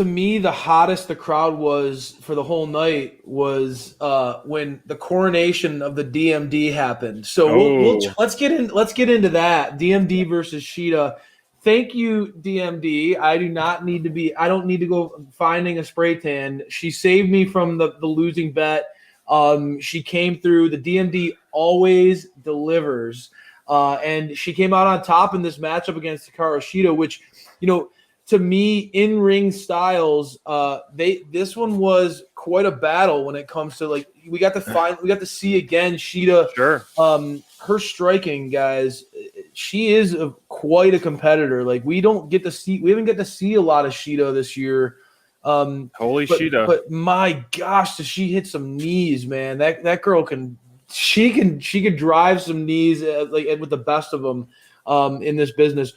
to me, the hottest the crowd was for the whole night was when the coronation of the DMD happened. So let's get into that. DMD versus Shida. Thank you, DMD. I don't need to go finding a spray tan. She saved me from the losing bet. She came through. The DMD always delivers. And she came out on top in this matchup against Hikaru Shida, which, to me, in-ring styles, this one was quite a battle when it comes to we got to see again Shida. Sure. Her striking, guys, she is quite a competitor. We haven't get to see a lot of Shida this year. Shida! But my gosh, does she hit some knees, man? That girl she could drive some knees with the best of them in this business.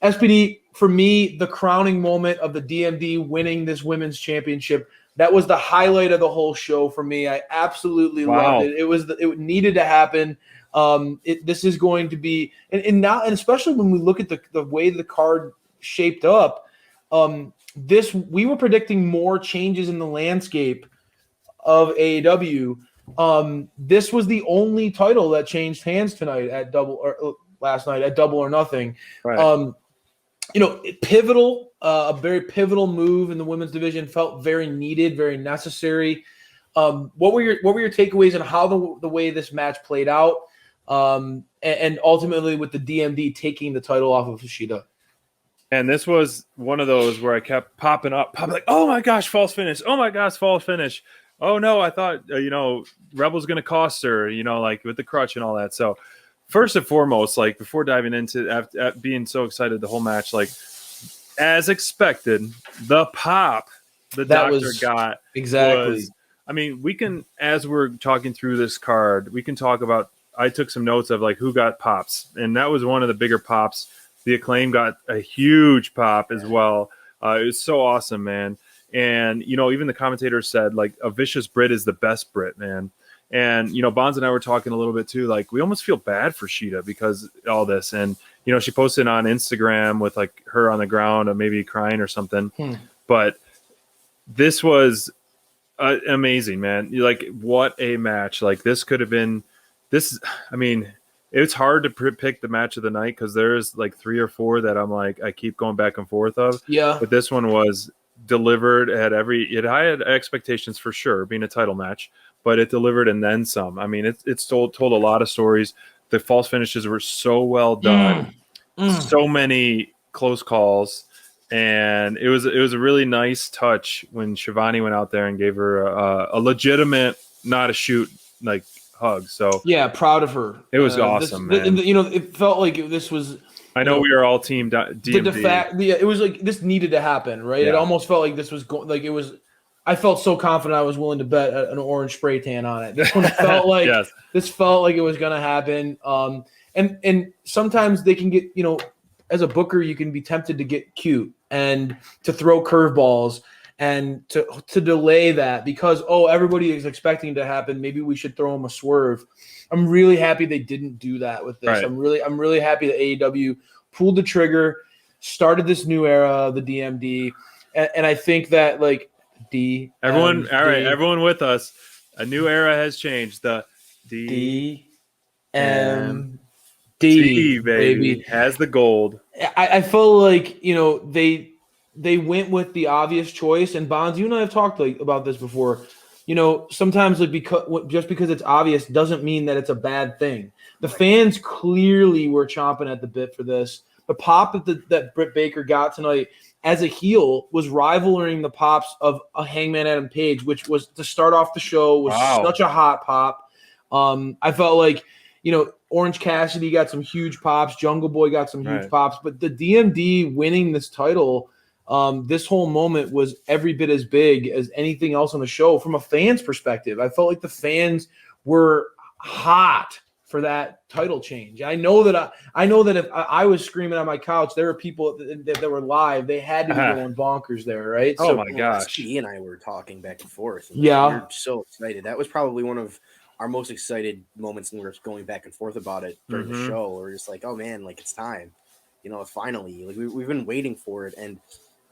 SPD, for me, the crowning moment of the DMD winning this women's championship, that was the highlight of the whole show for me. I absolutely loved it. It needed to happen. This is going to be, and especially when we look at the way the card shaped up, we were predicting more changes in the landscape of AEW. This was the only title that changed hands tonight last night at Double or Nothing. Right. Pivotal, a very pivotal move in the women's division, felt very needed, very necessary. What were your takeaways on how the way this match played out, and ultimately with the DMD taking the title off of Shida? And this was one of those where I kept popping like, oh my gosh, false finish! Oh my gosh, false finish! Oh no, I thought Rebel's going to cost her, with the crutch and all that. So first and foremost, before diving into being so excited the whole match, as expected, the pop the doctor got exactly. We can, as we're talking through this card, we can talk about. I took some notes of who got pops, and that was one of the bigger pops. The Acclaim got a huge pop as well. It was so awesome, man. And, even the commentator said, a vicious Brit is the best Brit, man. And, Bonds and I were talking a little bit too, we almost feel bad for Shida because all this. And, she posted on Instagram with her on the ground or maybe crying or something. But this was amazing, man. What a match. This could have been this. It's hard to pick the match of the night because there's 3 or 4 that I'm I keep going back and forth of. Yeah. But this one was delivered. I had expectations for sure, being a title match, but it delivered and then some. It's told a lot of stories. The false finishes were so well done. So many close calls. And it was a really nice touch when Shivani went out there and gave her a legitimate, not a shoot, hug. So yeah, proud of her. It was awesome, man. It felt like this was. I know we are all team DMD. It was this needed to happen, right? Yeah. It almost felt like this was it was. I felt so confident I was willing to bet an orange spray tan on it. This one felt like this felt like it was going to happen. And sometimes they can get as a booker you can be tempted to get cute and to throw curveballs. And to delay that because everybody is expecting to happen. Maybe we should throw them a swerve. I'm really happy they didn't do that with this. Right. I'm really happy that AEW pulled the trigger, started this new era of the DMD, and I think that everyone with us, a new era has changed. The DMD baby has the gold. I feel like they went with the obvious choice. And Bonds, you and I have talked about this before. Sometimes because it's obvious doesn't mean that it's a bad thing. The fans clearly were chomping at the bit for this. The pop that Britt Baker got tonight as a heel was rivaling the pops of a Hangman Adam Page, which was to start off the show was such a hot pop. I felt like Orange Cassidy got some huge pops. Jungle Boy got some huge pops. But the DMD winning this title. This whole moment was every bit as big as anything else on the show from a fan's perspective. I felt like the fans were hot for that title change. I know that if I was screaming on my couch, there were people that were live. They had to be going bonkers there, right? Oh my gosh. He and I were talking back and forth. And yeah. We were so excited. That was probably one of our most excited moments when we were going back and forth about it during the show. We were just oh man, it's time. Finally. We've been waiting for it. And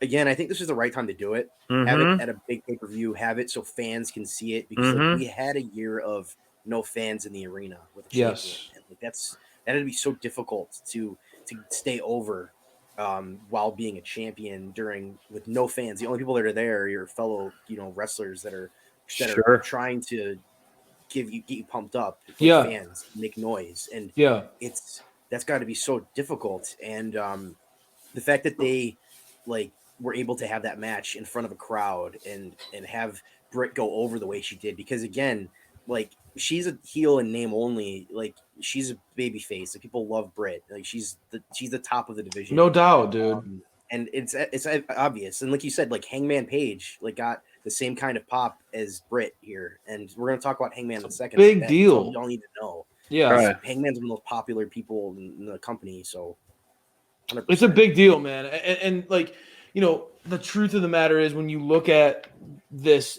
again, I think this is the right time to do it. Have it at a big pay-per-view, have it so fans can see it, because like, we had a year of no fans in the arena with a champion. And like that'd be so difficult to stay over while being a champion with no fans. The only people that are there are your fellow, wrestlers that are trying to get you pumped up with fans, make noise. And that's got to be so difficult. And the fact that they like were able to have that match in front of a crowd and have Britt go over the way she did, because again, like she's a heel in name only, like she's a baby face, like people love Britt, like she's the top of the division, no doubt, dude. And it's obvious. And like you said, like Hangman Page like got the same kind of pop as Britt here, and we're going to talk about Hangman in a second. Big deal. You all need to know. Hangman's one of the most popular people in the company, so 100%. It's a big deal, man. And like, the truth of the matter is, when you look at this,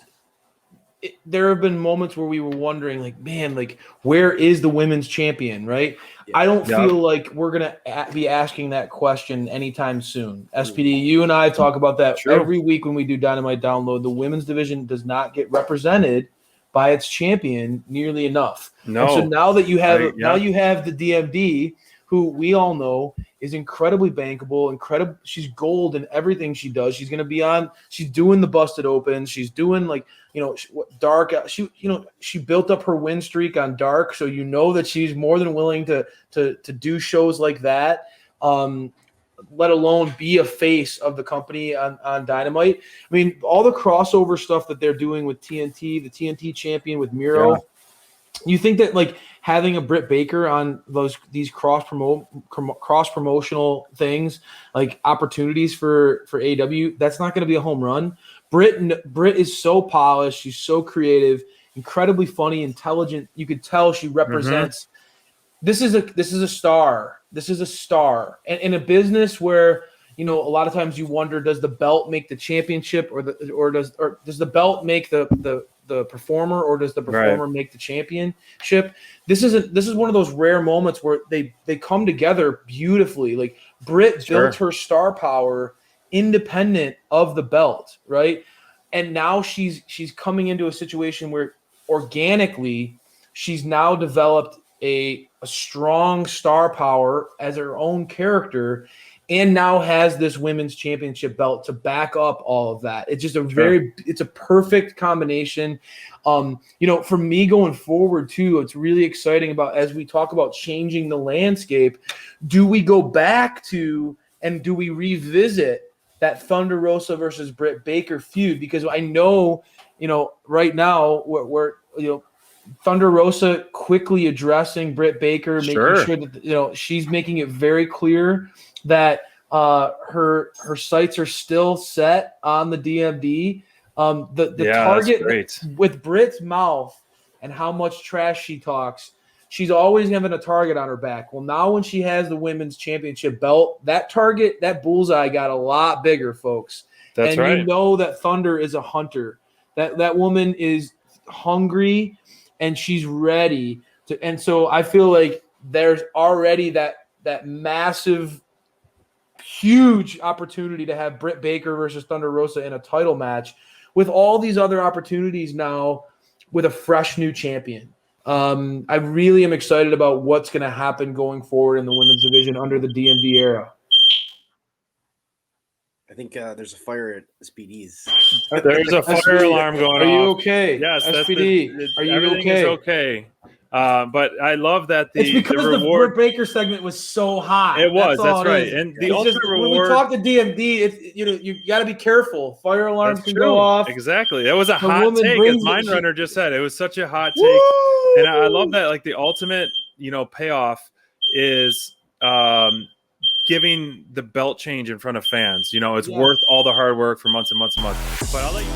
there have been moments where we were wondering, like, man, like, where is the women's champion, right? Yeah. I don't feel like we're going to be asking that question anytime soon. SPD, you and I talk about that every week when we do Dynamite Download. The women's division does not get represented by its champion nearly enough. No. And so now that you have you have the DMD, who we all know is incredibly bankable, she's gold in everything she does. She's going to be she's doing the busted opens. She's doing like, Dark. She built up her win streak on Dark. So that she's more than willing to do shows like that. Let alone be a face of the company on Dynamite. I mean, all the crossover stuff that they're doing with TNT, the TNT champion with Miro. Yeah. You think that like having a Britt Baker on these cross promotional things, like opportunities for AEW, that's not going to be a home run. Britt is so polished. She's so creative, incredibly funny, intelligent. You could tell she represents. This is a star. This is a star. And in a business where, a lot of times you wonder, does the belt make the championship or does the belt make the performer, or does the performer make the championship? This is one of those rare moments where they come together beautifully. Like Britt built her star power independent of the belt, right? And now she's coming into a situation where organically she's now developed a strong star power as her own character, and now has this women's championship belt to back up all of that. It's just it's a perfect combination. For me going forward too, it's really exciting about, as we talk about changing the landscape, do we go back to, and do we revisit that Thunder Rosa versus Britt Baker feud? Because I know, right now we're Thunder Rosa quickly addressing Britt Baker, making sure that, she's making it very clear that her sights are still set on the DMD. The target with Britt's mouth and how much trash she talks, she's always having a target on her back. Well, now when she has the women's championship belt, that target, that bullseye got a lot bigger, folks. That's right. You know that Thunder is a hunter. That woman is hungry and she's ready to. And so I feel like there's already that massive, huge opportunity to have Britt Baker versus Thunder Rosa in a title match, with all these other opportunities now with a fresh new champion. I really am excited about what's going to happen going forward in the women's division under the DMD era. I think there's a fire at SPD's. There's a fire alarm going off. Are you okay? Yes, SPD. Are you everything okay? Is okay. But I love that it's because the Britt Baker segment was so hot. It was. That's right. And the ultimate reward. When we talk to DMD, it's you got to be careful. Fire alarms can go off. Exactly. That was a hot take, as Mindrunner just said. It was such a hot take, and I love that. Like the ultimate, payoff is giving the belt change in front of fans. It's worth all the hard work for months and months and months. But I'll let you.